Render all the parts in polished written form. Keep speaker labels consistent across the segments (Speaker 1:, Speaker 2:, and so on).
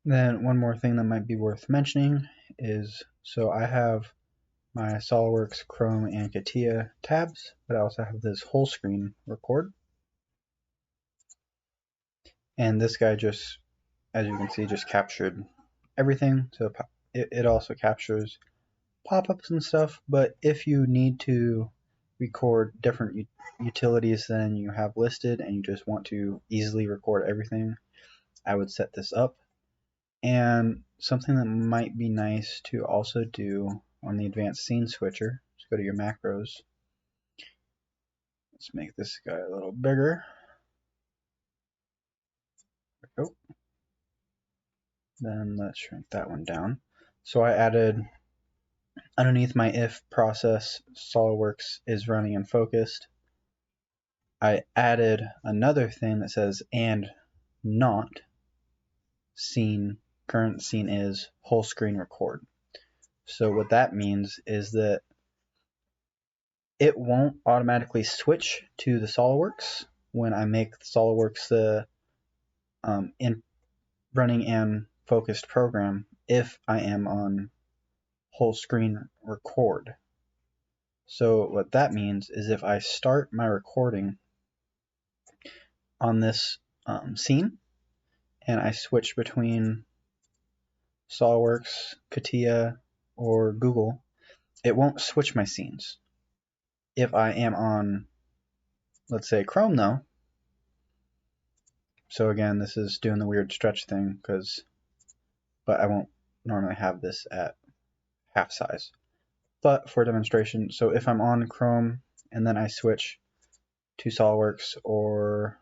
Speaker 1: Then one more thing that might be worth mentioning is, so I have my SOLIDWORKS, Chrome, and CATIA tabs, but I also have this whole screen record. And this guy just, as you can see, just captured everything. So it also captures pop-ups and stuff, but if you need to record different utilities than you have listed and you just want to easily record everything, I would set this up. And something that might be nice to also do on the advanced scene switcher, just go to your macros. Let's make this guy a little bigger. There we go. Then let's shrink that one down. So I added underneath my if process, SOLIDWORKS is running and focused. I added another thing that says and not scene, current scene is whole screen record. So what that means is that it won't automatically switch to the SOLIDWORKS when I make SOLIDWORKS the in running and focused program if I am on whole screen record. So what that means is if I start my recording on this scene and I switch between SOLIDWORKS, CATIA, or Google, it won't switch my scenes. If I am on, let's say, Chrome though, so again, this is doing the weird stretch thing, but I won't normally have this at half size. But for demonstration, so if I'm on Chrome and then I switch to SOLIDWORKS or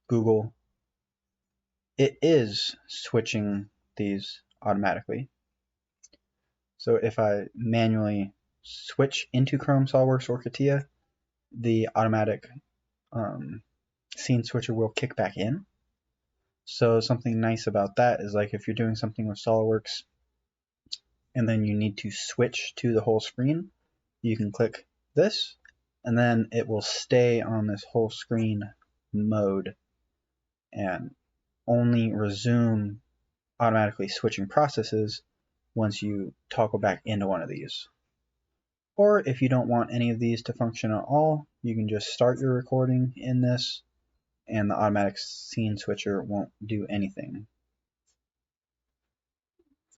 Speaker 1: Google, it is switching these automatically. So if I manually switch into Chrome, SOLIDWORKS, or CATIA, the automatic scene switcher will kick back in. So something nice about that is, like, if you're doing something with SOLIDWORKS and then you need to switch to the whole screen, you can click this and then it will stay on this whole screen mode and only resume automatically switching processes once you toggle back into one of these. Or if you don't want any of these to function at all, you can just start your recording in this and the automatic scene switcher won't do anything.